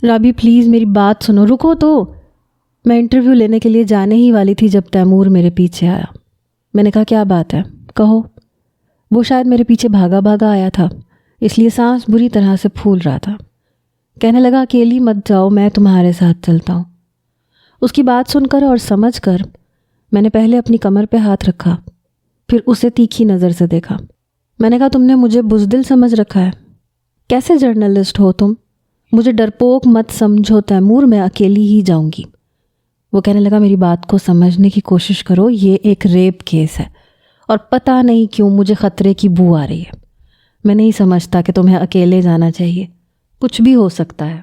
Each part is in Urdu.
رابی پلیز میری بات سنو، رکو تو۔ میں انٹرویو لینے کے لیے جانے ہی والی تھی جب تیمور میرے پیچھے آیا۔ میں نے کہا کیا بات ہے، کہو۔ وہ شاید میرے پیچھے بھاگا بھاگا آیا تھا، اس لیے سانس بری طرح سے پھول رہا تھا۔ کہنے لگا اکیلی مت جاؤ، میں تمہارے ساتھ چلتا ہوں۔ اس کی بات سن کر اور سمجھ کر میں نے پہلے اپنی کمر پہ ہاتھ رکھا، پھر اسے تیکھی نظر سے دیکھا۔ میں نے کہا تم نے مجھے بزدل سمجھ رکھا ہے؟ کیسے جرنلسٹ ہو تم؟ مجھے ڈرپوک مت سمجھو تیمور، میں اکیلی ہی جاؤں گی۔ وہ کہنے لگا میری بات کو سمجھنے کی کوشش کرو، یہ ایک ریپ کیس ہے اور پتہ نہیں کیوں مجھے خطرے کی بو آ رہی ہے۔ میں نہیں سمجھتا کہ تمہیں اکیلے جانا چاہیے، کچھ بھی ہو سکتا ہے۔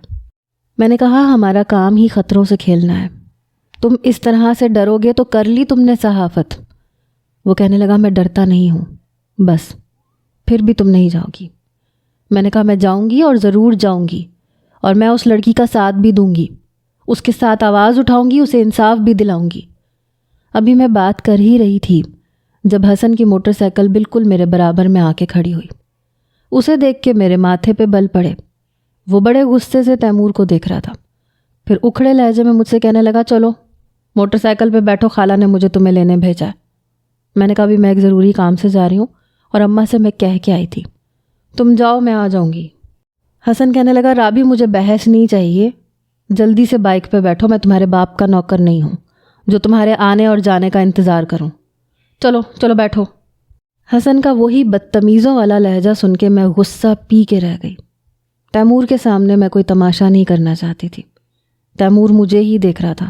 میں نے کہا ہمارا کام ہی خطروں سے کھیلنا ہے، تم اس طرح سے ڈرو گے تو کر لی تم نے صحافت۔ وہ کہنے لگا میں ڈرتا نہیں ہوں، بس پھر بھی تم نہیں جاؤ گی۔ میں نے کہا میں جاؤں گی اور ضرور جاؤں گی، اور میں اس لڑکی کا ساتھ بھی دوں گی، اس کے ساتھ آواز اٹھاؤں گی، اسے انصاف بھی دلاؤں گی۔ ابھی میں بات کر ہی رہی تھی جب حسن کی موٹر سائیکل بالکل میرے برابر میں آ کے کھڑی ہوئی۔ اسے دیکھ کے میرے ماتھے پہ بل پڑے۔ وہ بڑے غصے سے تیمور کو دیکھ رہا تھا، پھر اکھڑے لہجے میں مجھ سے کہنے لگا چلو موٹر سائیکل پہ بیٹھو، خالہ نے مجھے تمہیں لینے بھیجا ہے۔ میں نے کہا بھی میں ایک ضروری کام سے جا رہی ہوں اور اماں سے میں کہہ کے آئی تھی، تم جاؤ میں آ جاؤں گی۔ حسن کہنے لگا رابی مجھے بحث نہیں چاہیے، جلدی سے بائک پہ بیٹھو، میں تمہارے باپ کا نوکر نہیں ہوں جو تمہارے آنے اور جانے کا انتظار کروں، چلو چلو بیٹھو۔ حسن کا وہی بدتمیزوں والا لہجہ سن کے میں غصہ پی کے رہ گئی۔ تیمور کے سامنے میں کوئی تماشا نہیں کرنا چاہتی تھی، تیمور مجھے ہی دیکھ رہا تھا۔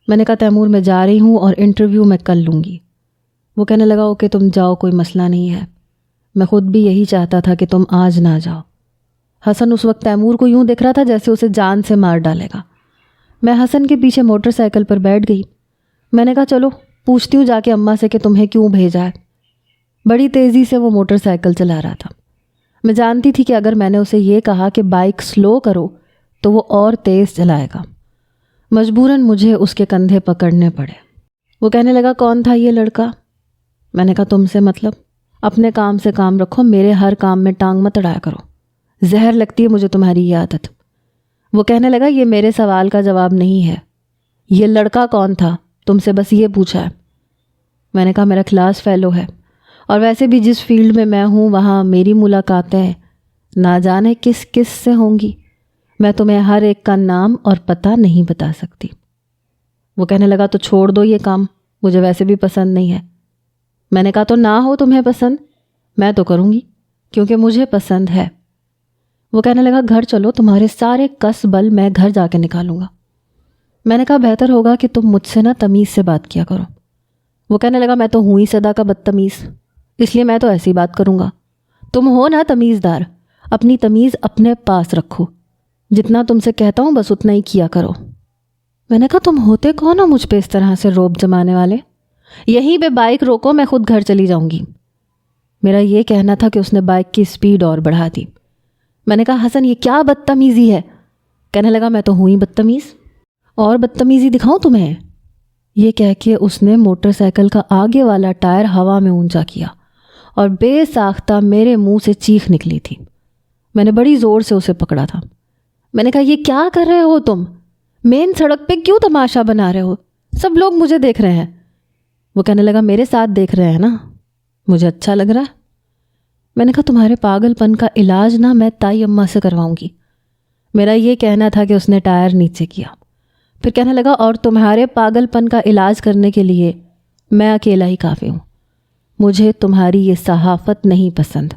میں نے کہا تیمور میں جا رہی ہوں اور انٹرویو میں کل لوں گی۔ وہ کہنے لگا اوکے تم جاؤ، کوئی مسئلہ نہیں ہے، میں خود بھی یہی چاہتا تھا کہ تم آج نہ جاؤ۔ حسن اس وقت تیمور کو یوں دیکھ رہا تھا جیسے اسے جان سے مار ڈالے گا۔ میں حسن کے پیچھے موٹر سائیکل پر بیٹھ گئی۔ میں نے کہا چلو پوچھتی ہوں جا کے اماں سے کہ تمہیں کیوں بھیجا ہے۔ بڑی تیزی سے وہ موٹر سائیکل چلا رہا تھا۔ میں جانتی تھی کہ اگر میں نے اسے یہ کہا کہ بائک سلو کرو تو وہ اور تیز چلائے گا۔ مجبوراً مجھے اس کے کندھے پکڑنے پڑے۔ وہ کہنے لگا کون تھا یہ لڑکا؟ میں نے کہا تم سے مطلب، اپنے کام سے کام رکھو، میرے ہر کام میں ٹانگ مت اڑایا کرو، زہر لگتی ہے مجھے تمہاری یہ عادت۔ وہ کہنے لگا یہ میرے سوال کا جواب نہیں ہے، یہ لڑکا کون تھا، تم سے بس یہ پوچھا ہے۔ میں نے کہا میرا کلاس فیلو ہے، اور ویسے بھی جس فیلڈ میں میں ہوں وہاں میری ملاقاتیں نہ جانے کس کس سے ہوں گی، میں تمہیں ہر ایک کا نام اور پتہ نہیں بتا سکتی۔ وہ کہنے لگا تو چھوڑ دو یہ کام، مجھے ویسے بھی پسند نہیں ہے۔ میں نے کہا تو نہ ہو تمہیں پسند، میں تو کروں گی کیونکہ مجھے پسند ہے۔ وہ کہنے لگا گھر چلو، تمہارے سارے کس بل میں گھر جا کے نکالوں گا۔ میں نے کہا بہتر ہوگا کہ تم مجھ سے نہ تمیز سے بات کیا کرو۔ وہ کہنے لگا میں تو ہوں ہی صدا کا بدتمیز، اس لیے میں تو ایسی بات کروں گا۔ تم ہو نا تمیزدار، اپنی تمیز اپنے پاس رکھو، جتنا تم سے کہتا ہوں بس اتنا ہی کیا کرو۔ میں نے کہا تم ہوتے کون ہو مجھ پہ اس طرح سے روب جمانے والے؟ یہیں پہ بائک روکو، میں خود گھر چلی جاؤں گی۔ میرا یہ کہنا تھا کہ اس نے بائک کی سپیڈ اور بڑھا دی۔ میں نے کہا حسن یہ کیا بدتمیزی ہے؟ کہنے لگا میں تو ہوں ہی بدتمیز، اور بدتمیزی دکھاؤں تمہیں؟ یہ کہہ کے اس نے موٹر سائیکل کا آگے والا ٹائر ہوا میں اونچا کیا اور بے ساختہ میرے منہ سے چیخ نکلی تھی۔ میں نے بڑی زور سے اسے پکڑا تھا۔ میں نے کہا یہ کیا کر رہے ہو تم؟ مین سڑک پہ کیوں تماشا بنا رہے ہو؟ سب لوگ مجھے دیکھ رہے ہیں۔ وہ کہنے لگا میرے ساتھ دیکھ رہے ہیں نا، مجھے اچھا لگ رہا ہے۔ میں نے کہا تمہارے پاگل پن کا علاج نہ میں تائی اماں سے کرواؤں گی۔ میرا یہ کہنا تھا کہ اس نے ٹائر نیچے کیا، پھر کہنے لگا اور تمہارے پاگل پن کا علاج کرنے کے لیے میں اکیلا ہی کافی ہوں، مجھے تمہاری یہ صحافت نہیں پسند۔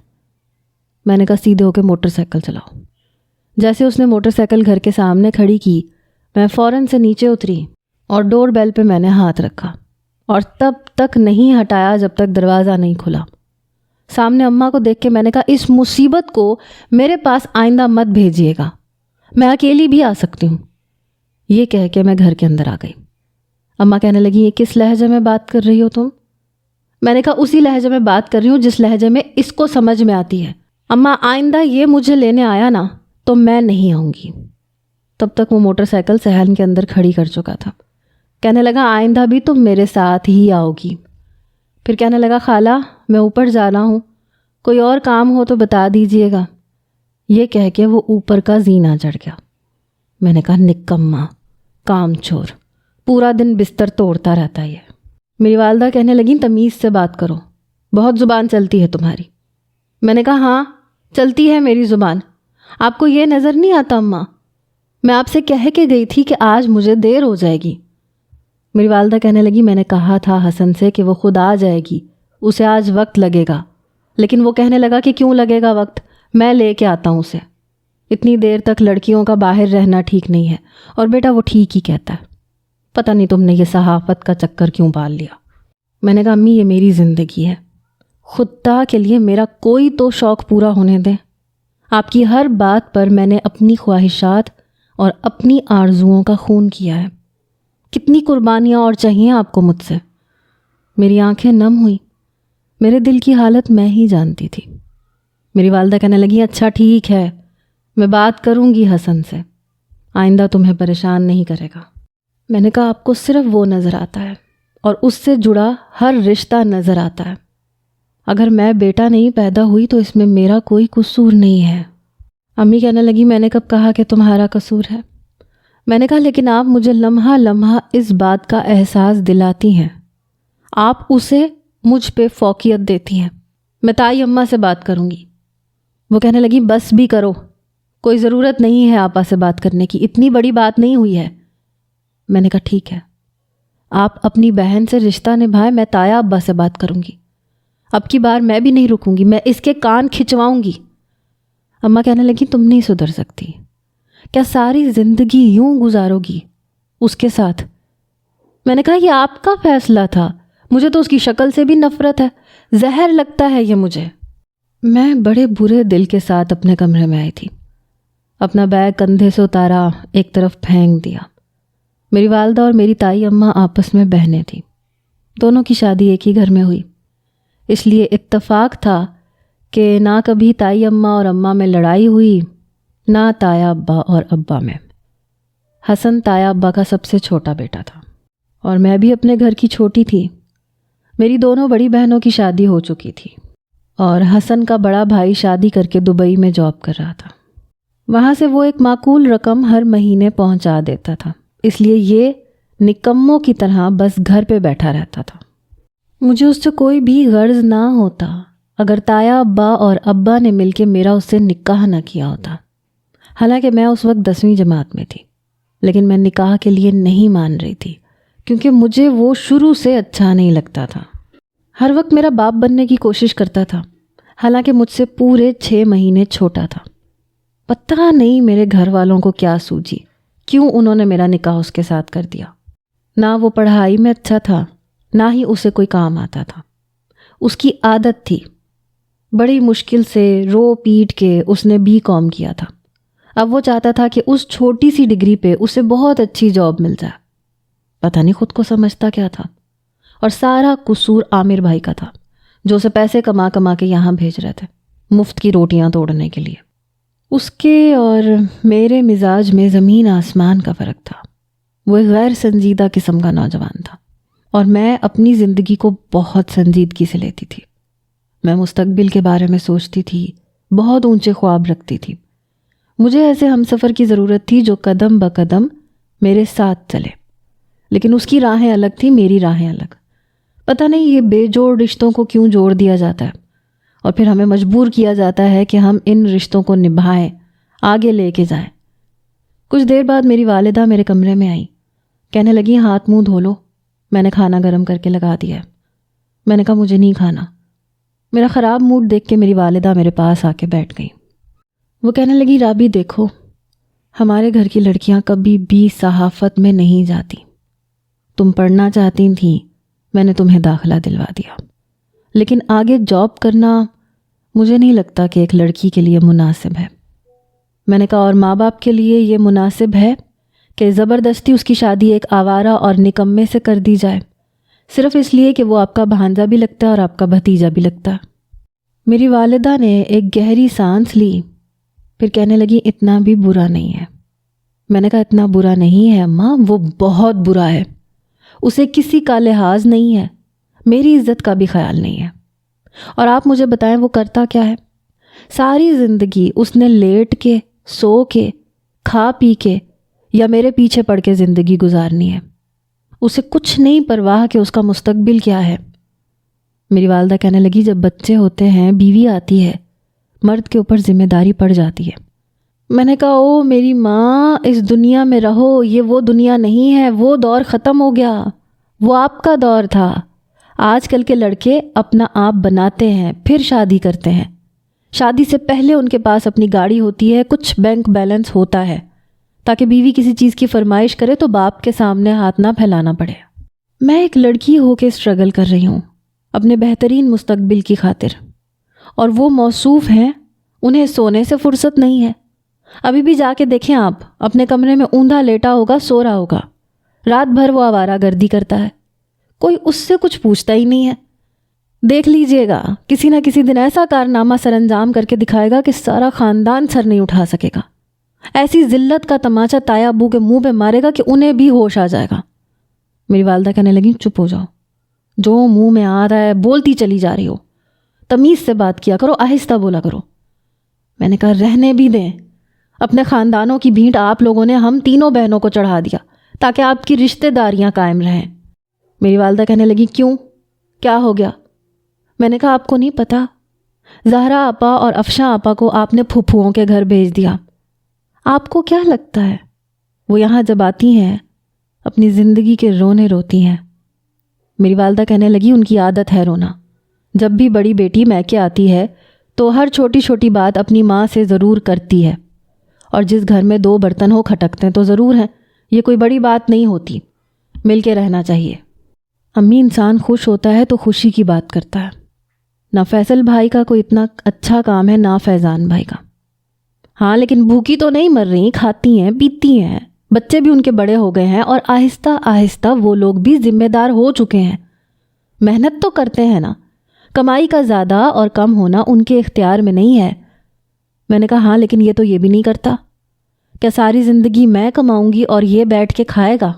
میں نے کہا سیدھے ہو کے موٹر سائیکل چلاؤ۔ جیسے اس نے موٹر سائیکل گھر کے سامنے کھڑی کی، میں فوراً سے نیچے اتری اور ڈور بیل پہ میں نے ہاتھ رکھا، اور تب تک نہیں ہٹایا جب تک دروازہ نہیں کھلا۔ سامنے اماں کو دیکھ کے میں نے کہا اس مصیبت کو میرے پاس آئندہ مت بھیجیے گا، میں اکیلی بھی آ سکتی ہوں۔ یہ کہہ کے میں گھر کے اندر آ گئی۔ اماں کہنے لگی یہ کس لہجے میں بات کر رہی ہو تم؟ میں نے کہا اسی لہجے میں بات کر رہی ہوں جس لہجے میں اس کو سمجھ میں آتی ہے۔ اماں آئندہ یہ مجھے لینے آیا نا تو میں نہیں آؤں گی۔ تب تک وہ موٹر سائیکل صحن کے اندر کھڑی کر چکا تھا۔ کہنے لگا آئندہ بھی تم میرے ساتھ ہی آؤ گی۔ پھر کہنے لگا خالہ میں اوپر جانا ہوں، کوئی اور کام ہو تو بتا دیجئے گا۔ یہ کہہ کے وہ اوپر کا زینہ چڑھ گیا۔ میں نے کہا نکما، کام چور، پورا دن بستر توڑتا رہتا ہے۔ میری والدہ کہنے لگیں تمیز سے بات کرو، بہت زبان چلتی ہے تمہاری۔ میں نے کہا ہاں چلتی ہے میری زبان، آپ کو یہ نظر نہیں آتا اماں؟ میں آپ سے کہہ کے گئی تھی کہ آج مجھے دیر ہو جائے گی۔ میری والدہ کہنے لگی میں نے کہا تھا حسن سے کہ وہ خود آ جائے گی، اسے آج وقت لگے گا۔ لیکن وہ کہنے لگا کہ کیوں لگے گا وقت، میں لے کے آتا ہوں اسے، اتنی دیر تک لڑکیوں کا باہر رہنا ٹھیک نہیں ہے۔ اور بیٹا وہ ٹھیک ہی کہتا ہے، پتہ نہیں تم نے یہ صحافت کا چکر کیوں پال لیا۔ میں نے کہا امی یہ میری زندگی ہے، خدا کے لیے میرا کوئی تو شوق پورا ہونے دیں۔ آپ کی ہر بات پر میں نے اپنی خواہشات اور اپنی آرزوؤں کا خون کیا ہے، کتنی قربانیاں اور چاہیے آپ کو مجھ سے۔ میری آنکھیں نم ہوئیں، میرے دل کی حالت میں ہی جانتی تھی۔ میری والدہ کہنے لگی اچھا ٹھیک ہے، میں بات کروں گی حسن سے، آئندہ تمہیں پریشان نہیں کرے گا۔ میں نے کہا آپ کو صرف وہ نظر آتا ہے اور اس سے جڑا ہر رشتہ نظر آتا ہے، اگر میں بیٹا نہیں پیدا ہوئی تو اس میں میرا کوئی قصور نہیں ہے۔ امی کہنے لگی میں نے کب کہا کہ تمہارا قصور ہے؟ میں نے کہا لیکن آپ مجھے لمحہ لمحہ اس بات کا احساس دلاتی ہیں، آپ اسے مجھ پہ فوقیت دیتی ہیں۔ میں تائی اماں سے بات کروں گی۔ وہ کہنے لگی بس بھی کرو، کوئی ضرورت نہیں ہے آپا سے بات کرنے کی، اتنی بڑی بات نہیں ہوئی ہے۔ میں نے کہا ٹھیک ہے، آپ اپنی بہن سے رشتہ نبھائیں، میں تایا ابا سے بات کروں گی، اب کی بار میں بھی نہیں رکوں گی، میں اس کے کان کھچواؤں گی۔ اماں کہنے لگی تم نہیں سدھر سکتی، کیا ساری زندگی یوں گزارو گی اس کے ساتھ؟ میں نے کہا یہ آپ کا فیصلہ تھا، مجھے تو اس کی شکل سے بھی نفرت ہے، زہر لگتا ہے یہ مجھے۔ میں بڑے برے دل کے ساتھ اپنے کمرے میں آئی تھی، اپنا بیگ کندھے سے اتارا، ایک طرف پھینک دیا۔ میری والدہ اور میری تائی اماں آپس میں بہنیں تھیں، دونوں کی شادی ایک ہی گھر میں ہوئی، اس لیے اتفاق تھا کہ نہ کبھی تائی اماں اور اماں میں لڑائی ہوئی، نہ تایا ابا اور ابا میں۔ حسن تایا ابا کا سب سے چھوٹا بیٹا تھا اور میں بھی اپنے گھر کی چھوٹی تھی۔ میری دونوں بڑی بہنوں کی شادی ہو چکی تھی اور حسن کا بڑا بھائی شادی کر کے دبئی میں جاب کر رہا تھا، وہاں سے وہ ایک معقول رقم ہر مہینے پہنچا دیتا تھا، اس لیے یہ نکموں کی طرح بس گھر پہ بیٹھا رہتا تھا۔ مجھے اس سے کوئی بھی غرض نہ ہوتا اگر تایا ابا اور ابا نے مل کے میرا اس سے نکاح نہ کیا ہوتا۔ حالانکہ میں اس وقت 10ویں جماعت میں تھی، لیکن میں نکاح کے لیے نہیں مان رہی تھی کیونکہ مجھے وہ شروع سے اچھا نہیں لگتا تھا۔ ہر وقت میرا باپ بننے کی کوشش کرتا تھا، حالانکہ مجھ سے پورے 6 مہینے چھوٹا تھا۔ پتہ نہیں میرے گھر والوں کو کیا سوجی، کیوں انہوں نے میرا نکاح اس کے ساتھ کر دیا۔ نہ وہ پڑھائی میں اچھا تھا، نہ ہی اسے کوئی کام آتا تھا، اس کی عادت تھی، بڑی مشکل سے رو پیٹ کے اس نے BCom کیا تھا۔ اب وہ چاہتا تھا کہ اس چھوٹی سی ڈگری پہ اسے بہت اچھی جاب مل جائے، پتہ نہیں خود کو سمجھتا کیا تھا۔ اور سارا قصور عامر بھائی کا تھا جو اسے پیسے کما کما کے یہاں بھیج رہے تھے مفت کی روٹیاں توڑنے کے لیے۔ اس کے اور میرے مزاج میں زمین آسمان کا فرق تھا۔ وہ ایک غیر سنجیدہ قسم کا نوجوان تھا اور میں اپنی زندگی کو بہت سنجیدگی سے لیتی تھی۔ میں مستقبل کے بارے میں سوچتی تھی، بہت اونچے خواب رکھتی تھی۔ مجھے ایسے ہم سفر کی ضرورت تھی جو قدم بقدم میرے ساتھ چلے، لیکن اس کی راہیں الگ تھی، میری راہیں الگ۔ پتہ نہیں یہ بے جوڑ رشتوں کو کیوں جوڑ دیا جاتا ہے اور پھر ہمیں مجبور کیا جاتا ہے کہ ہم ان رشتوں کو نبھائیں، آگے لے کے جائیں۔ کچھ دیر بعد میری والدہ میرے کمرے میں آئیں، کہنے لگی ہاتھ منہ دھو لو، میں نے کھانا گرم کر کے لگا دیا ہے۔ میں نے کہا مجھے نہیں کھانا۔ میرا خراب موڈ دیکھ کے میری والدہ میرے پاس آ کے بیٹھ گئی۔ وہ کہنے لگی رابی دیکھو، ہمارے گھر کی لڑکیاں کبھی بھی صحافت میں نہیں جاتی، تم پڑھنا چاہتی تھیں، میں نے تمہیں داخلہ دلوا دیا، لیکن آگے جاب کرنا مجھے نہیں لگتا کہ ایک لڑکی کے لیے مناسب ہے۔ میں نے کہا اور ماں باپ کے لیے یہ مناسب ہے کہ زبردستی اس کی شادی ایک آوارہ اور نکمے سے کر دی جائے، صرف اس لیے کہ وہ آپ کا بھانجا بھی لگتا ہے اور آپ کا بھتیجا بھی لگتا ہے۔ میری والدہ نے ایک گہری سانس لی، پھر کہنے لگی اتنا بھی برا نہیں ہے۔ میں نے کہا اتنا برا نہیں ہے اماں، وہ بہت برا ہے، اسے کسی کا لحاظ نہیں ہے، میری عزت کا بھی خیال نہیں ہے۔ اور آپ مجھے بتائیں وہ کرتا کیا ہے؟ ساری زندگی اس نے لیٹ کے، سو کے، کھا پی کے یا میرے پیچھے پڑ کے زندگی گزارنی ہے؟ اسے کچھ نہیں پرواہ کہ اس کا مستقبل کیا ہے۔ میری والدہ کہنے لگی جب بچے ہوتے ہیں، بیوی آتی ہے، مرد کے اوپر ذمہ داری پڑ جاتی ہے۔ میں نے کہا او میری ماں، اس دنیا میں رہو، یہ وہ دنیا نہیں ہے، وہ دور ختم ہو گیا، وہ آپ کا دور تھا۔ آج کل کے لڑکے اپنا آپ بناتے ہیں پھر شادی کرتے ہیں۔ شادی سے پہلے ان کے پاس اپنی گاڑی ہوتی ہے، کچھ بینک بیلنس ہوتا ہے تاکہ بیوی کسی چیز کی فرمائش کرے تو باپ کے سامنے ہاتھ نہ پھیلانا پڑے۔ میں ایک لڑکی ہو کے اسٹرگل کر رہی ہوں اپنے بہترین مستقبل کی خاطر، اور وہ موصوف ہیں، انہیں سونے سے فرصت نہیں ہے۔ ابھی بھی جا کے دیکھیں آپ، اپنے کمرے میں اوندھا لیٹا ہوگا، سو رہا ہوگا، رات بھر وہ آوارہ گردی کرتا ہے، کوئی اس سے کچھ پوچھتا ہی نہیں ہے۔ دیکھ لیجئے گا کسی نہ کسی دن ایسا کارنامہ سر انجام کر کے دکھائے گا کہ سارا خاندان سر نہیں اٹھا سکے گا۔ ایسی ذلت کا تماچا تایا ابو کے منہ پہ مارے گا کہ انہیں بھی ہوش آ جائے گا۔ میری والدہ کہنے لگی چپ ہو جاؤ، جو منہ میں آ رہا ہے بولتی چلی جا رہی ہو، تمیز سے بات کیا کرو، آہستہ بولا کرو۔ میں نے کہا رہنے بھی دیں، اپنے خاندانوں کی بھینٹ آپ لوگوں نے ہم تینوں بہنوں کو چڑھا دیا تاکہ آپ کی رشتہ داریاں قائم رہیں۔ میری والدہ کہنے لگی کیوں، کیا ہو گیا؟ میں نے کہا آپ کو نہیں پتہ، زہرا آپا اور افشاں آپا کو آپ نے پھوپھوؤں کے گھر بھیج دیا۔ آپ کو کیا لگتا ہے وہ یہاں جب آتی ہیں اپنی زندگی کے رونے روتی ہیں؟ میری والدہ کہنے لگی ان کی عادت ہے رونا۔ جب بھی بڑی بیٹی میکے آتی ہے تو ہر چھوٹی چھوٹی بات اپنی ماں سے ضرور کرتی ہے، اور جس گھر میں 2 برتن ہو کھٹکتے تو ضرور ہیں، یہ کوئی بڑی بات نہیں ہوتی، مل کے رہنا چاہیے۔ امی انسان خوش ہوتا ہے تو خوشی کی بات کرتا ہے، نہ فیصل بھائی کا کوئی اتنا اچھا کام ہے نہ فیضان بھائی کا۔ ہاں لیکن بھوکی تو نہیں مر رہی، کھاتی ہیں پیتی ہیں، بچے بھی ان کے بڑے ہو گئے ہیں، اور آہستہ آہستہ وہ لوگ بھی ذمہ دار ہو چکے ہیں، محنت تو کرتے ہیں نا۔ کمائی کا زیادہ اور کم ہونا ان کے اختیار میں نہیں ہے۔ میں نے کہا ہاں لیکن یہ تو یہ بھی نہیں کرتا، کیا ساری زندگی میں کماؤں گی اور یہ بیٹھ کے کھائے گا؟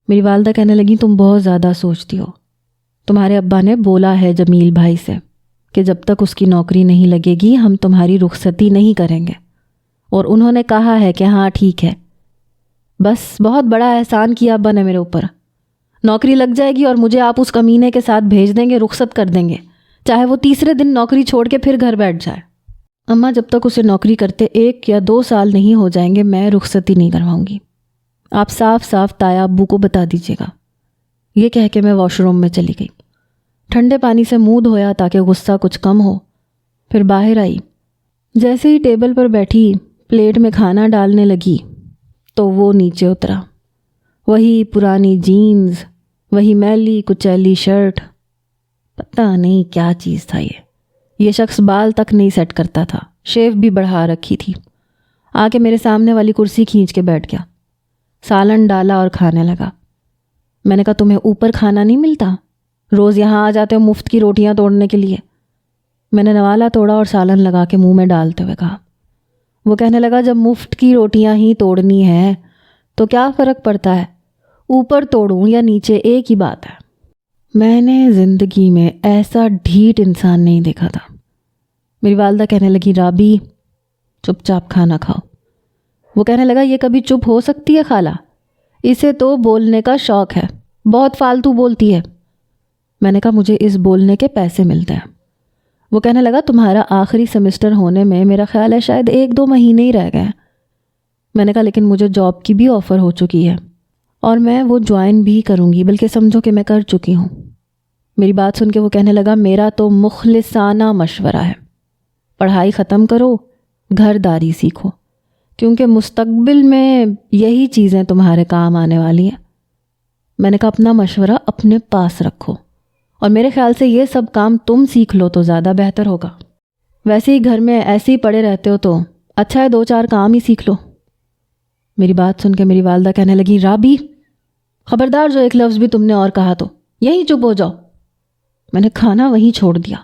میری والدہ کہنے لگی تم بہت زیادہ سوچتی ہو، تمہارے ابا نے بولا ہے جمیل بھائی سے کہ جب تک اس کی نوکری نہیں لگے گی ہم تمہاری رخصتی نہیں کریں گے، اور انہوں نے کہا ہے کہ ہاں ٹھیک ہے، بس بہت بڑا احسان کیا ابا نے میرے اوپر۔ نوکری لگ جائے گی اور مجھے آپ اس کمینے کے ساتھ بھیج دیں گے، رخصت کر دیں گے، چاہے وہ تیسرے دن نوکری چھوڑ کے پھر گھر بیٹھ جائے۔ اماں جب تک اسے نوکری کرتے 1 یا 2 سال نہیں ہو جائیں گے میں رخصتی نہیں کرواؤں گی، آپ صاف صاف تایا ابو کو بتا دیجیے گا۔ یہ کہہ کے میں واش روم میں چلی گئی، ٹھنڈے پانی سے منہ دھویا تاکہ غصہ کچھ کم ہو، پھر باہر آئی۔ جیسے ہی ٹیبل پر بیٹھی پلیٹ میں کھانا ڈالنے لگی تو وہ نیچے اترا، وہی پرانی جینز، وہی میلی کچیلی شرٹ، پتہ نہیں کیا چیز تھا یہ شخص بال تک نہیں سیٹ کرتا تھا، شیو بھی بڑھا رکھی تھی۔ آ کے میرے سامنے والی کرسی کھینچ کے بیٹھ گیا، سالن ڈالا اور کھانے لگا۔ میں نے کہا تمہیں اوپر کھانا نہیں ملتا؟ روز یہاں آ جاتے ہو مفت کی روٹیاں توڑنے کے لیے۔ میں نے نوالا توڑا اور سالن لگا کے منہ میں ڈالتے ہوئے کہا۔ وہ کہنے لگا جب مفت کی روٹیاں ہی توڑنی ہے تو کیا فرق پڑتا ہے، اوپر توڑوں یا نیچے ایک ہی بات ہے۔ میں نے زندگی میں ایسا ڈھیٹ انسان نہیں دیکھا تھا۔ میری والدہ کہنے لگی رابی چپ چاپ کھانا کھاؤ۔ وہ کہنے لگا یہ کبھی چپ ہو سکتی ہے خالہ، اسے تو بولنے کا شوق ہے، بہت فالتو بولتی ہے۔ میں نے کہا مجھے اس بولنے کے پیسے ملتے ہیں۔ وہ کہنے لگا تمہارا آخری سیمسٹر ہونے میں میرا خیال ہے شاید 1-2 مہینے ہی رہ گئے ہیں۔ میں نے کہا لیکن مجھے جاب کی بھی آفر ہو چکی ہے اور میں وہ جوائن بھی کروں گی، بلکہ سمجھو کہ میں کر چکی ہوں۔ میری بات سن کے وہ کہنے لگا میرا تو مخلصانہ مشورہ ہے، پڑھائی ختم کرو، گھر داری سیکھو، کیونکہ مستقبل میں یہی چیزیں تمہارے کام آنے والی ہیں۔ میں نے کہا اپنا مشورہ اپنے پاس رکھو، اور میرے خیال سے یہ سب کام تم سیکھ لو تو زیادہ بہتر ہوگا، ویسے ہی گھر میں ایسے ہی پڑے رہتے ہو تو اچھا ہے 2-4 کام ہی سیکھ لو۔ میری بات سن کے میری والدہ کہنے لگی رابی خبردار جو ایک لفظ بھی تم نے اور کہا تو یہیں چپ ہو جاؤ۔ میں نے کھانا وہیں چھوڑ دیا۔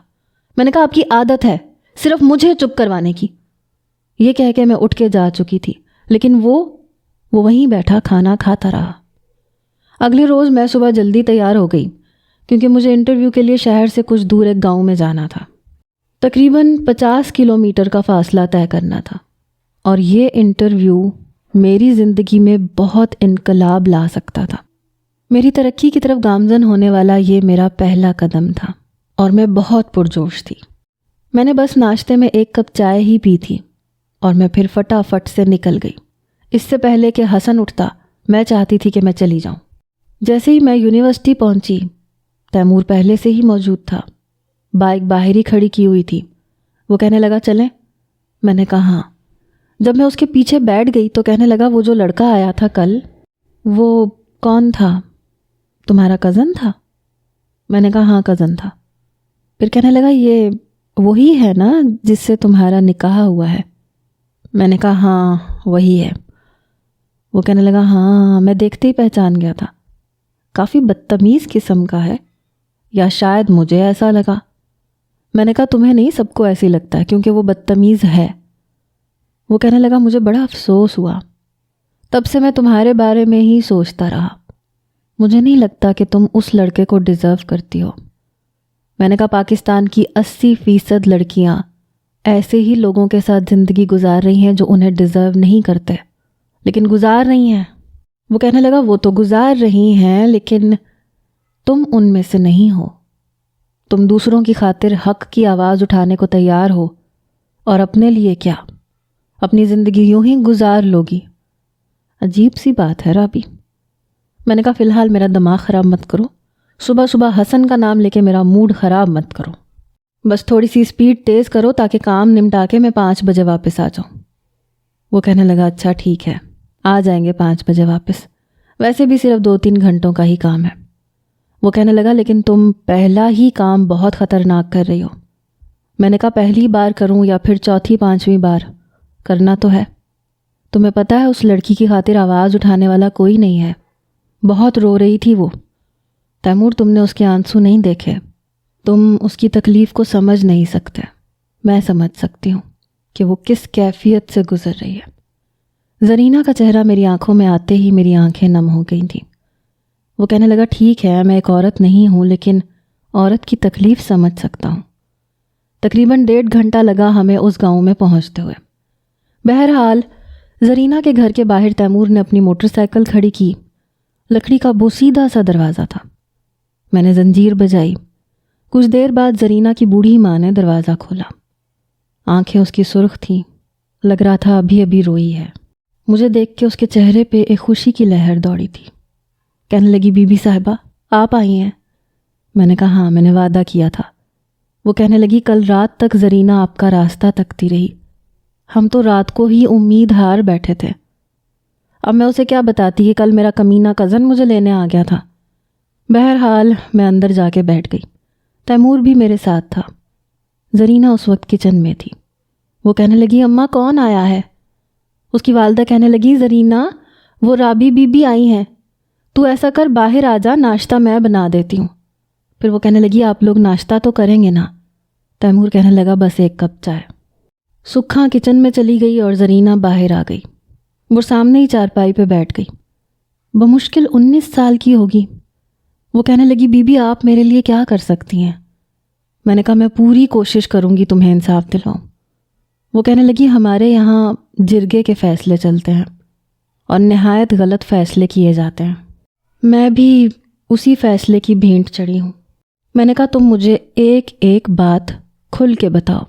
میں نے کہا آپ کی عادت ہے صرف مجھے چپ کروانے کی۔ یہ کہہ کے میں اٹھ کے جا چکی تھی، لیکن وہ وہیں بیٹھا کھانا کھاتا رہا۔ اگلے روز میں صبح جلدی تیار ہو گئی کیونکہ مجھے انٹرویو کے لیے شہر سے کچھ دور ایک گاؤں میں جانا تھا، تقریباً 50 کلومیٹر کا فاصلہ طے کرنا تھا، اور یہ انٹرویو میری زندگی میں بہت انقلاب لا سکتا تھا۔ میری ترقی کی طرف گامزن ہونے والا یہ میرا پہلا قدم تھا اور میں بہت پرجوش تھی۔ میں نے بس ناشتے میں 1 کپ چائے ہی پی تھی اور میں پھر فٹافٹ سے نکل گئی۔ اس سے پہلے کہ حسن اٹھتا میں چاہتی تھی کہ میں چلی جاؤں۔ جیسے ہی میں یونیورسٹی پہنچی تیمور پہلے سے ہی موجود تھا، بائک باہر ہی کھڑی کی ہوئی تھی۔ وہ کہنے لگا چلیں؟ میں نے کہا ہاں۔ جب میں اس کے پیچھے بیٹھ گئی تو کہنے لگا وہ جو لڑکا آیا تھا کل، وہ کون تھا؟ تمہارا کزن تھا؟ میں نے کہا ہاں کزن تھا۔ پھر کہنے لگا یہ وہی ہے نا جس سے تمہارا نکاح ہوا ہے؟ میں نے کہا ہاں وہی ہے۔ وہ کہنے لگا ہاں میں دیکھتے ہی پہچان گیا تھا، کافی بدتمیز قسم کا ہے، یا شاید مجھے ایسا لگا۔ میں نے کہا تمہیں نہیں، سب کو ایسی لگتا ہے کیونکہ وہ بدتمیز ہے۔ وہ کہنے لگا مجھے بڑا افسوس ہوا، تب سے میں تمہارے بارے میں ہی سوچتا رہا، مجھے نہیں لگتا کہ تم اس لڑکے کو ڈیزرو کرتی ہو۔ میں نے کہا پاکستان کی 80% لڑکیاں ایسے ہی لوگوں کے ساتھ زندگی گزار رہی ہیں جو انہیں ڈیزرو نہیں کرتے، لیکن گزار رہی ہیں۔ وہ کہنے لگا وہ تو گزار رہی ہیں لیکن تم ان میں سے نہیں ہو۔ تم دوسروں کی خاطر حق کی آواز اٹھانے کو تیار ہو، اور اپنے لیے کیا، اپنی زندگی یوں ہی گزار لوگی۔ عجیب سی بات ہے رابی۔ میں نے کہا فی الحال میرا دماغ خراب مت کرو، صبح صبح حسن کا نام لے کے میرا موڈ خراب مت کرو، بس تھوڑی سی سپیڈ تیز کرو تاکہ کام نمٹا کے میں 5 بجے واپس آ جاؤں۔ وہ کہنے لگا اچھا ٹھیک ہے، آ جائیں گے 5 بجے واپس، ویسے بھی صرف 2-3 گھنٹوں کا ہی کام ہے۔ وہ کہنے لگا لیکن تم پہلا ہی کام بہت خطرناک کر رہی ہو۔ میں نے کہا پہلی بار کروں یا پھر چوتھی 5ویں بار، کرنا تو ہے۔ تمہیں پتہ ہے اس لڑکی کی خاطر آواز اٹھانے والا کوئی نہیں ہے، بہت رو رہی تھی وہ۔ تیمور تم نے اس کے آنسو نہیں دیکھے، تم اس کی تکلیف کو سمجھ نہیں سکتے، میں سمجھ سکتی ہوں کہ وہ کس کیفیت سے گزر رہی ہے۔ زرینہ کا چہرہ میری آنکھوں میں آتے ہی میری آنکھیں نم ہو گئی تھیں۔ وہ کہنے لگا ٹھیک ہے میں ایک عورت نہیں ہوں لیکن عورت کی تکلیف سمجھ سکتا ہوں۔ تقریباً 1.5 گھنٹہ لگا ہمیں اس گاؤں میں پہنچتے ہوئے۔ بہرحال زرینہ کے گھر کے باہر تیمور نے اپنی موٹر سائیکل کھڑی کی، لکڑی کا بوسیدہ سا دروازہ تھا۔ میں نے زنجیر بجائی۔ کچھ دیر بعد زرینہ کی بوڑھی ماں نے دروازہ کھولا۔ آنکھیں اس کی سرخ تھیں، لگ رہا تھا ابھی ابھی روئی ہے۔ مجھے دیکھ کے اس کے چہرے پہ ایک خوشی کی لہر دوڑی تھی۔ کہنے لگی بی بی صاحبہ آپ آئی ہیں؟ میں نے کہا ہاں میں نے وعدہ کیا تھا۔ وہ کہنے لگی کل رات تک زرینہ آپ کا راستہ تکتی رہی، ہم تو رات کو ہی امید ہار بیٹھے تھے۔ اب میں اسے کیا بتاتی کہ کل میرا کمینہ کزن مجھے لینے آ گیا تھا۔ بہرحال میں اندر جا کے بیٹھ گئی، تیمور بھی میرے ساتھ تھا۔ زرینہ اس وقت کچن میں تھی۔ وہ کہنے لگی اماں کون آیا ہے؟ اس کی والدہ کہنے لگی زرینہ وہ رابی بی بی آئی ہیں، تو ایسا کر باہر آ جا، ناشتہ میں بنا دیتی ہوں۔ پھر وہ کہنے لگی آپ لوگ ناشتہ تو کریں گے نا؟ تیمور کہنے لگا بس 1 کپ چائے۔ سکھاں کچن میں چلی گئی اور زرینہ باہر آ گئی۔ وہ سامنے ہی چارپائی پہ بیٹھ گئی، بمشکل 19 سال کی ہوگی۔ وہ کہنے لگی بی بی آپ میرے لیے کیا کر سکتی ہیں؟ میں نے کہا میں پوری کوشش کروں گی تمہیں انصاف دلاؤں۔ وہ کہنے لگی ہمارے یہاں جرگے کے فیصلے چلتے ہیں اور نہایت غلط فیصلے کیے جاتے ہیں، میں بھی اسی فیصلے کی بھینٹ چڑھی ہوں۔ میں نے کہا تم مجھے ایک ایک بات کھل کے بتاؤ۔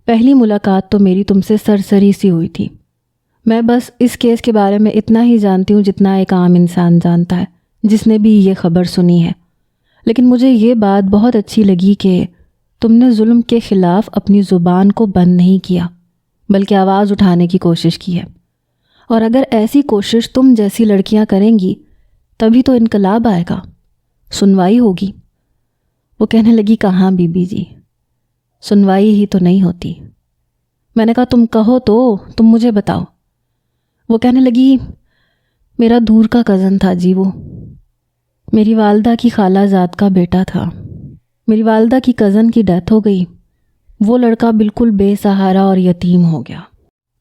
پہلی ملاقات تو میری تم سے سرسری سی ہوئی تھی، میں بس اس کیس کے بارے میں اتنا ہی جانتی ہوں جتنا ایک عام انسان جانتا ہے جس نے بھی یہ خبر سنی ہے، لیکن مجھے یہ بات بہت اچھی لگی کہ تم نے ظلم کے خلاف اپنی زبان کو بند نہیں کیا بلکہ آواز اٹھانے کی کوشش کی ہے، اور اگر ایسی کوشش تم جیسی لڑکیاں کریں گی تبھی تو انقلاب آئے گا، سنوائی ہوگی۔ وہ کہنے لگی کہاں بی بی جی، سنوائی ہی تو نہیں ہوتی۔ میں نے کہا تم کہو تو، تم مجھے بتاؤ۔ وہ کہنے لگی میرا دور کا کزن تھا جی، وہ میری والدہ کی خالہ زاد کا بیٹا تھا۔ میری والدہ کی کزن کی ڈیتھ ہو گئی، وہ لڑکا بالکل بے سہارا اور یتیم ہو گیا۔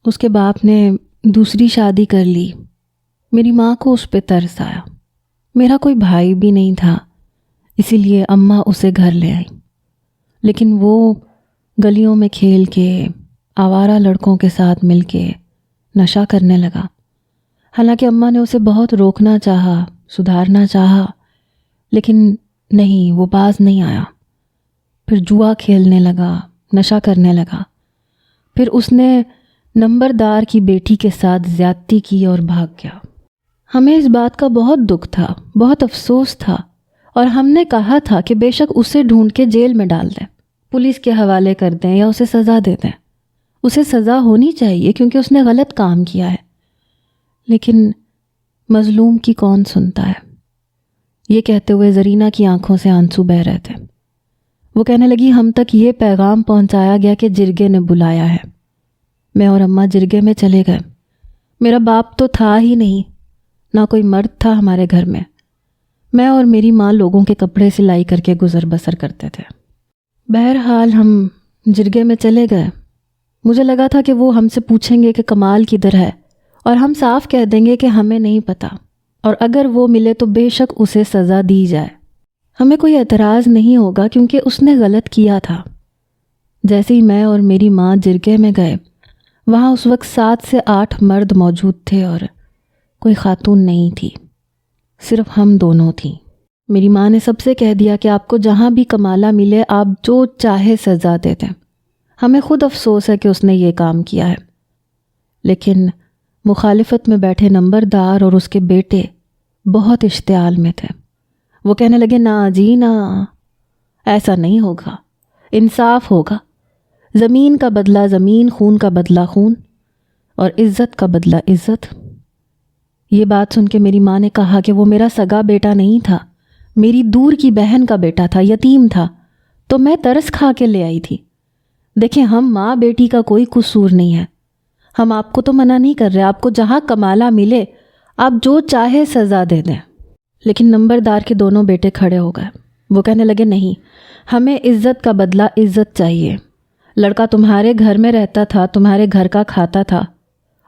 اس کے باپ نے دوسری شادی کر لی۔ میری ماں کو اس پہ ترس آیا۔ میرا کوئی بھائی بھی نہیں تھا، اسی لیے اماں اسے گھر لے آئی، لیکن وہ گلیوں میں کھیل کے، آوارہ لڑکوں کے ساتھ مل کے نشہ کرنے لگا حالانکہ اماں نے اسے بہت روکنا چاہا، سدھارنا چاہا، لیکن نہیں، وہ باز نہیں آیا۔ پھر جوا کھیلنے لگا، نشہ کرنے لگا، پھر اس نے نمبردار کی بیٹی کے ساتھ زیادتی کی اور بھاگ گیا۔ ہمیں اس بات کا بہت دکھ تھا، بہت افسوس تھا، اور ہم نے کہا تھا کہ بے شک اسے ڈھونڈ کے جیل میں ڈال دیں، پولیس کے حوالے کر دیں یا اسے سزا دے دیں۔ اسے سزا ہونی چاہیے کیونکہ اس نے غلط کام کیا ہے، لیکن مظلوم کی کون سنتا ہے؟ یہ کہتے ہوئے زرینہ کی آنکھوں سے آنسو بہہ رہے تھے۔ وہ کہنے لگی، ہم تک یہ پیغام پہنچایا گیا کہ جرگے نے بلایا ہے۔ میں اور اماں جرگے میں چلے گئے۔ میرا باپ تو تھا ہی نہیں، نہ کوئی مرد تھا ہمارے گھر میں۔ میں اور میری ماں لوگوں کے کپڑے سلائی کر کے گزر بسر کرتے تھے۔ بہرحال ہم جرگے میں چلے گئے۔ مجھے لگا تھا کہ وہ ہم سے پوچھیں گے کہ کمال کدھر ہے، اور ہم صاف کہہ دیں گے کہ ہمیں نہیں پتہ، اور اگر وہ ملے تو بے شک اسے سزا دی جائے۔ ہمیں کوئی اعتراض نہیں ہوگا کیونکہ اس نے غلط کیا تھا۔ جیسے ہی میں اور میری ماں جرگے میں گئے، وہاں اس وقت 7 سے 8 مرد موجود تھے اور کوئی خاتون نہیں تھی، صرف ہم دونوں تھیں۔ میری ماں نے سب سے کہہ دیا کہ آپ کو جہاں بھی کمالہ ملے آپ جو چاہے سزا دے دیں۔ ہمیں خود افسوس ہے کہ اس نے یہ کام کیا ہے، لیکن مخالفت میں بیٹھے نمبردار اور اس کے بیٹے بہت اشتعال میں تھے۔ وہ کہنے لگے، نہ جی نہ، ایسا نہیں ہوگا، انصاف ہوگا، زمین کا بدلہ زمین، خون کا بدلہ خون، اور عزت کا بدلہ عزت۔ یہ بات سن کے میری ماں نے کہا کہ وہ میرا سگا بیٹا نہیں تھا، میری دور کی بہن کا بیٹا تھا، یتیم تھا، تو میں ترس کھا کے لے آئی تھی۔ دیکھیں، ہم ماں بیٹی کا کوئی قصور نہیں ہے، ہم آپ کو تو منع نہیں کر رہے، آپ کو جہاں کمالہ ملے آپ جو چاہے سزا دے دیں۔ لیکن نمبردار کے دونوں بیٹے کھڑے ہو گئے۔ وہ کہنے لگے، نہیں، ہمیں عزت کا بدلہ عزت چاہیے۔ لڑکا تمہارے گھر میں رہتا تھا، تمہارے گھر کا کھاتا تھا،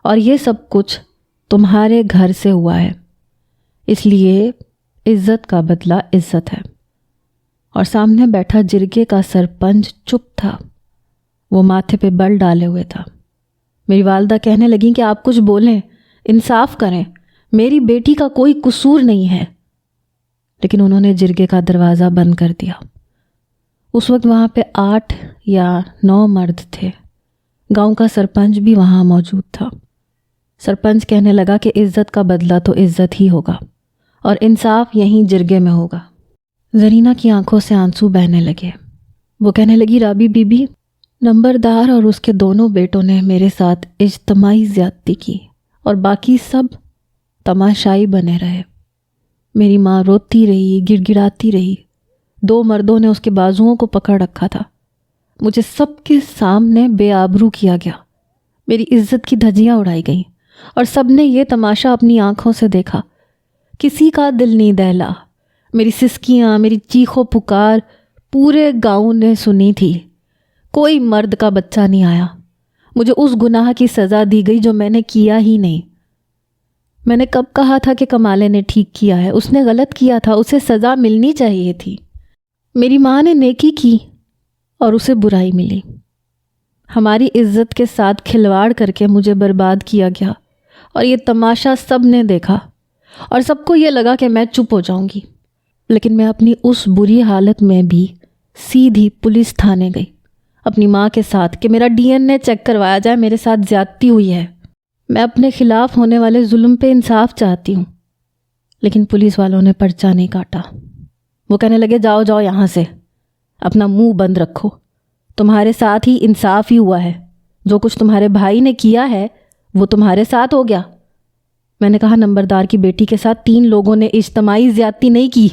اور یہ سب کچھ تمہارے گھر سے ہوا ہے، اس لیے عزت کا بدلہ عزت ہے۔ اور سامنے بیٹھا جرگے کا سرپنچ چپ تھا، وہ ماتھے پہ بل ڈالے ہوئے تھا۔ میری والدہ کہنے لگیں کہ آپ کچھ بولیں، انصاف کریں، میری بیٹی کا کوئی قصور نہیں ہے، لیکن انہوں نے جرگے کا دروازہ بند کر دیا۔ اس وقت وہاں پہ 8 یا 9 مرد تھے، گاؤں کا سرپنچ بھی وہاں موجود تھا۔ سرپنچ کہنے لگا کہ عزت کا بدلہ تو عزت ہی ہوگا، اور انصاف یہیں جرگے میں ہوگا۔ زرینہ کی آنکھوں سے آنسو بہنے لگے۔ وہ کہنے لگی، رابی بی بی، نمبردار اور اس کے دونوں بیٹوں نے میرے ساتھ اجتماعی زیادتی کی اور باقی سب تماشائی بنے رہے۔ میری ماں روتی رہی، گڑ گڑاتی رہی۔ 2 مردوں نے اس کے بازوؤں کو پکڑ رکھا تھا۔ مجھے سب کے سامنے بے آبرو کیا گیا، میری عزت کی دھجیاں اڑائی گئیں، اور سب نے یہ تماشا اپنی آنکھوں سے دیکھا۔ کسی کا دل نہیں دہلا۔ میری سسکیاں، میری چیخو پکار پورے گاؤں نے سنی تھی۔ کوئی مرد کا بچہ نہیں آیا۔ مجھے اس گناہ کی سزا دی گئی جو میں نے کیا ہی نہیں۔ میں نے کب کہا تھا کہ کمالے نے ٹھیک کیا ہے؟ اس نے غلط کیا تھا، اسے سزا ملنی چاہیے تھی۔ میری ماں نے نیکی کی اور اسے برائی ملی۔ ہماری عزت کے ساتھ کھلواڑ کر کے مجھے برباد کیا گیا، اور یہ تماشا سب نے دیکھا، اور سب کو یہ لگا کہ میں چپ ہو جاؤں گی۔ لیکن میں اپنی اس بری حالت میں بھی سیدھی پولیس تھانے گئی اپنی ماں کے ساتھ کہ میرا DNA چیک کروایا جائے، میرے ساتھ زیادتی ہوئی ہے، میں اپنے خلاف ہونے والے ظلم پہ انصاف چاہتی ہوں۔ لیکن پولیس والوں نے پرچہ نہیں کاٹا۔ وہ کہنے لگے، جاؤ جاؤ یہاں سے، اپنا منہ بند رکھو، تمہارے ساتھ ہی انصاف ہی ہوا ہے، جو کچھ تمہارے بھائی نے کیا ہے وہ تمہارے ساتھ ہو گیا۔ میں نے کہا، نمبردار کی بیٹی کے ساتھ 3 لوگوں نے اجتماعی زیادتی نہیں کی،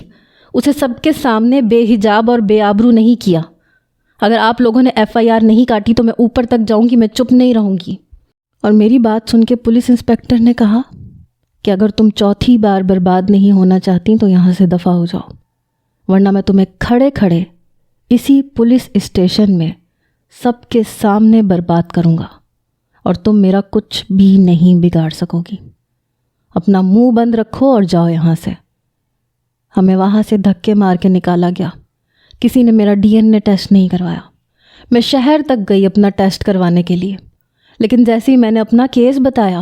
اسے سب کے سامنے بے حجاب اور بے آبرو نہیں کیا۔ اگر آپ لوگوں نے FIR نہیں کاٹی تو میں اوپر تک جاؤں گی، میں چپ نہیں رہوں گی۔ اور میری بات سن کے پولیس انسپکٹر نے کہا کہ اگر تم 4تھی بار برباد نہیں ہونا چاہتی تو یہاں سے دفع ہو جاؤ، ورنہ میں تمہیں کھڑے کھڑے اسی پولیس اسٹیشن میں سب کے سامنے برباد کروں گا، اور تم میرا کچھ بھی نہیں بگاڑ سکو گی۔ اپنا منہ بند رکھو اور جاؤ یہاں سے۔ ہمیں وہاں سے دھکے مار کے نکالا گیا۔ کسی نے میرا DNA ٹیسٹ نہیں کروایا۔ میں شہر تک گئی اپنا ٹیسٹ کروانے کے لیے، لیکن جیسے ہی میں نے اپنا کیس بتایا،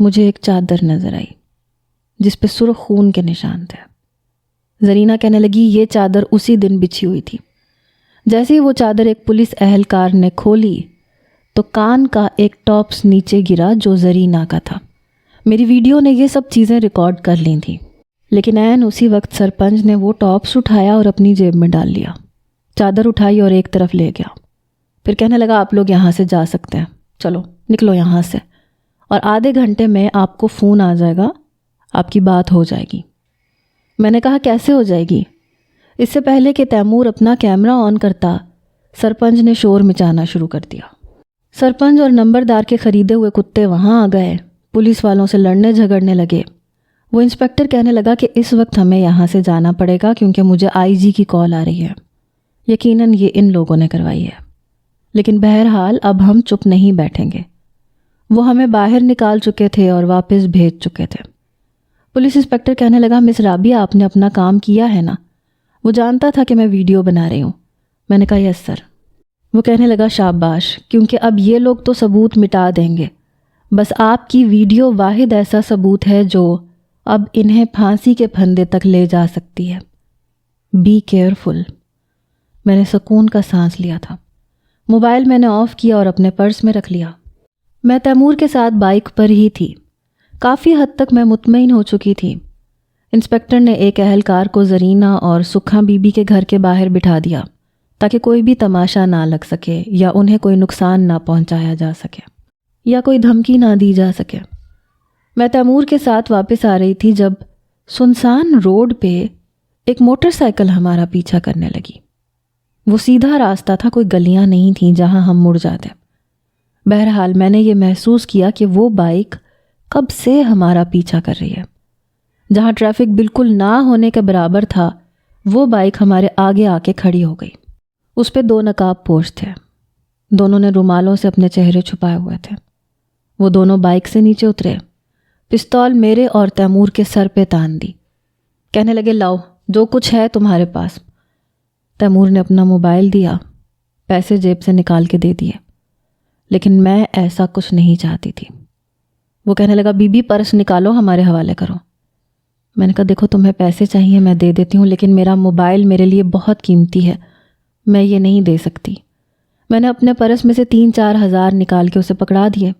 مجھے ایک چادر نظر آئی جس پہ سرخ خون کے نشان تھے۔ زرینہ کہنے لگی یہ چادر اسی دن بچھی ہوئی تھی۔ جیسے ہی وہ چادر ایک پولیس اہلکار نے کھولی تو کان کا ایک ٹاپس نیچے گرا جو زرینہ کا تھا۔ میری ویڈیو نے یہ سب چیزیں ریکارڈ کر لی تھیں، لیکن عین اسی وقت سرپنچ نے وہ ٹاپس اٹھایا اور اپنی جیب میں ڈال لیا، چادر اٹھائی اور ایک طرف لے گیا۔ پھر کہنے لگا آپ لوگ یہاں سے جا سکتے ہیں، چلو نکلو یہاں سے، اور آدھے گھنٹے میں آپ کو فون آ جائے گا، آپ کی بات ہو جائے گی۔ میں نے کہا کیسے ہو جائے گی؟ اس سے پہلے کہ تیمور اپنا کیمرہ آن کرتا، سرپنچ نے شور مچانا شروع کر دیا۔ سرپنچ اور نمبردار کے خریدے ہوئے کتے وہاں آ گئے، پولیس والوں سے لڑنے جھگڑنے لگے۔ وہ انسپکٹر کہنے لگا کہ اس وقت ہمیں یہاں سے جانا پڑے گا کیونکہ مجھے آئی جی کی کال آ رہی ہے۔ یقیناً یہ ان لوگوں نے کروائی ہے، لیکن بہرحال اب ہم چپ نہیں بیٹھیں گے۔ وہ ہمیں باہر نکال چکے تھے اور واپس بھیج چکے تھے۔ پولیس انسپکٹر کہنے لگا مس رابعہ آپ نے اپنا کام کیا ہے نا؟ وہ جانتا تھا کہ میں ویڈیو بنا رہی ہوں۔ میں نے کہا یس سر۔ وہ کہنے لگا شاباش، کیونکہ اب یہ لوگ تو ثبوت مٹا دیں گے، بس آپ کی ویڈیو واحد ایسا ثبوت ہے جو اب انہیں پھانسی کے پھندے تک لے جا سکتی ہے۔ Be careful. میں نے سکون کا سانس لیا تھا۔ موبائل میں نے آف کیا اور اپنے پرس میں رکھ لیا۔ میں تیمور کے ساتھ بائک پر ہی تھی۔ کافی حد تک میں مطمئن ہو چکی تھی۔ انسپکٹر نے ایک اہلکار کو زرینہ اور سکھا بی بی کے گھر کے باہر بٹھا دیا تاکہ کوئی بھی تماشا نہ لگ سکے یا انہیں کوئی نقصان نہ پہنچایا جا سکے یا کوئی دھمکی نہ دی جا سکے۔ میں تیمور کے ساتھ واپس آ رہی تھی جب سنسان روڈ پہ ایک موٹر سائیکل ہمارا پیچھا کرنے لگی۔ وہ سیدھا راستہ تھا، کوئی گلیاں نہیں تھیں جہاں ہم مڑ جاتے۔ بہرحال میں نے یہ محسوس کیا کہ وہ بائک کب سے ہمارا پیچھا کر رہی ہے۔ جہاں ٹریفک بالکل نہ ہونے کے برابر تھا، وہ بائک ہمارے آگے آ کے کھڑی ہو گئی۔ اس پہ 2 نقاب پوش تھے، دونوں نے رومالوں سے اپنے چہرے چھپائے ہوئے تھے۔ وہ دونوں بائک سے نیچے اترے، پستول میرے اور تیمور کے سر پہ تان دی، کہنے لگے لاؤ جو کچھ ہے تمہارے پاس۔ تیمور نے اپنا موبائل دیا، پیسے جیب سے نکال کے دے دیے، لیکن میں ایسا کچھ نہیں چاہتی تھی۔ وہ کہنے لگا بی بی پرس نکالو، ہمارے حوالے کرو۔ میں نے کہا دیکھو تمہیں پیسے چاہیے میں دے دیتی ہوں، لیکن میرا موبائل میرے لیے بہت قیمتی ہے، میں یہ نہیں دے سکتی۔ میں نے اپنے پرس میں سے 3-4 ہزار نکال کے اسے پکڑا دیے۔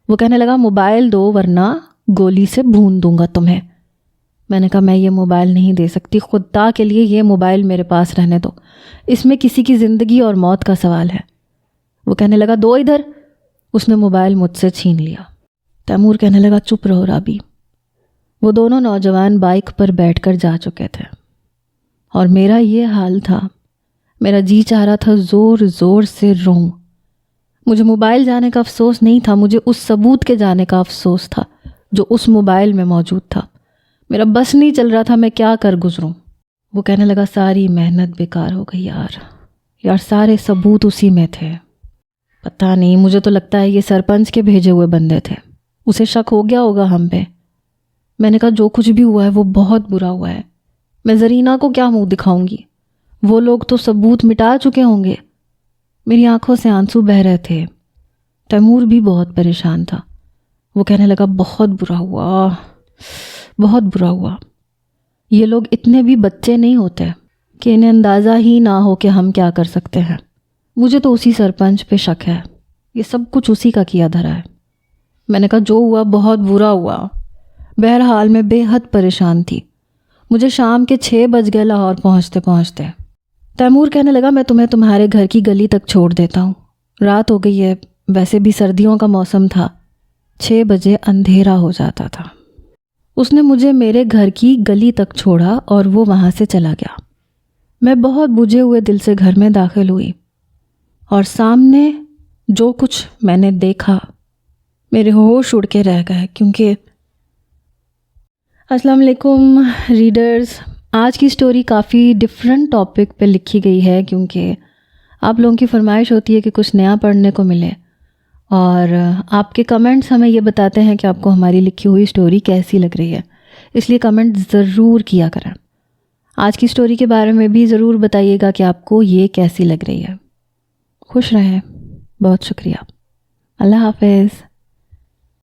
وہ کہنے لگا موبائل دو ورنہ گولی سے بھون دوں گا تمہیں۔ میں نے کہا میں یہ موبائل نہیں دے سکتی، خدا کے لیے یہ موبائل میرے پاس رہنے دو، اس میں کسی کی زندگی اور موت کا سوال ہے۔ وہ کہنے لگا دو ادھر۔ اس نے موبائل مجھ سے چھین لیا۔ تیمور کہنے لگا چپ رہو رابی۔ وہ دونوں نوجوان بائک پر بیٹھ کر جا چکے تھے اور میرا یہ حال تھا، میرا جی چاہ رہا تھا زور زور سے روں۔ مجھے موبائل جانے کا افسوس نہیں تھا، مجھے اس ثبوت کے جانے کا افسوس تھا جو اس موبائل میں موجود تھا۔ میرا بس نہیں چل رہا تھا میں کیا کر گزروں۔ وہ کہنے لگا ساری محنت بیکار ہو گئی یار، سارے ثبوت اسی میں تھے۔ پتہ نہیں، مجھے تو لگتا ہے یہ سرپنچ کے بھیجے ہوئے بندے تھے، اسے شک ہو گیا ہوگا ہم پہ۔ میں نے کہا جو کچھ بھی ہوا ہے وہ بہت برا ہوا ہے، میں زرینہ کو کیا منہ دکھاؤں گی؟ وہ لوگ تو ثبوت مٹا چکے ہوں گے۔ میری آنکھوں سے آنسو بہہ رہے تھے۔ تیمور بھی بہت پریشان تھا۔ وہ کہنے لگا بہت برا ہوا، بہت برا ہوا۔ یہ لوگ اتنے بھی بچے نہیں ہوتے کہ انہیں اندازہ ہی نہ ہو کہ ہم کیا کر سکتے ہیں۔ مجھے تو اسی سرپنچ پہ شک ہے، یہ سب کچھ اسی کا کیا دھرا ہے۔ میں نے کہا جو ہوا بہت برا ہوا۔ بہرحال میں بے حد پریشان تھی۔ مجھے شام کے 6 بج گئے لاہور پہنچتے پہنچتے۔ تیمور کہنے لگا میں تمہیں تمہارے گھر کی گلی تک چھوڑ دیتا ہوں، رات ہو گئی ہے، ویسے بھی سردیوں کا موسم تھا، 6 بجے اندھیرا ہو جاتا تھا۔ اس نے مجھے میرے گھر کی گلی تک چھوڑا اور وہ وہاں سے چلا گیا۔ میں بہت بجھے ہوئے دل سے گھر میں داخل ہوئی اور سامنے جو کچھ میں نے دیکھا میرے ہوش اڑ کے رہ گئے، کیونکہ السلام علیکم ریڈرز، آج کی سٹوری کافی ڈیفرنٹ ٹاپک پہ لکھی گئی ہے کیونکہ آپ لوگوں کی فرمائش ہوتی ہے کہ کچھ نیا پڑھنے کو ملے، اور آپ کے کمنٹس ہمیں یہ بتاتے ہیں کہ آپ کو ہماری لکھی ہوئی سٹوری کیسی لگ رہی ہے، اس لیے کمنٹ ضرور کیا کریں۔ آج کی سٹوری کے بارے میں بھی ضرور بتائیے گا کہ آپ کو یہ کیسی لگ رہی ہے۔ خوش رہیں، بہت شکریہ، اللہ حافظ۔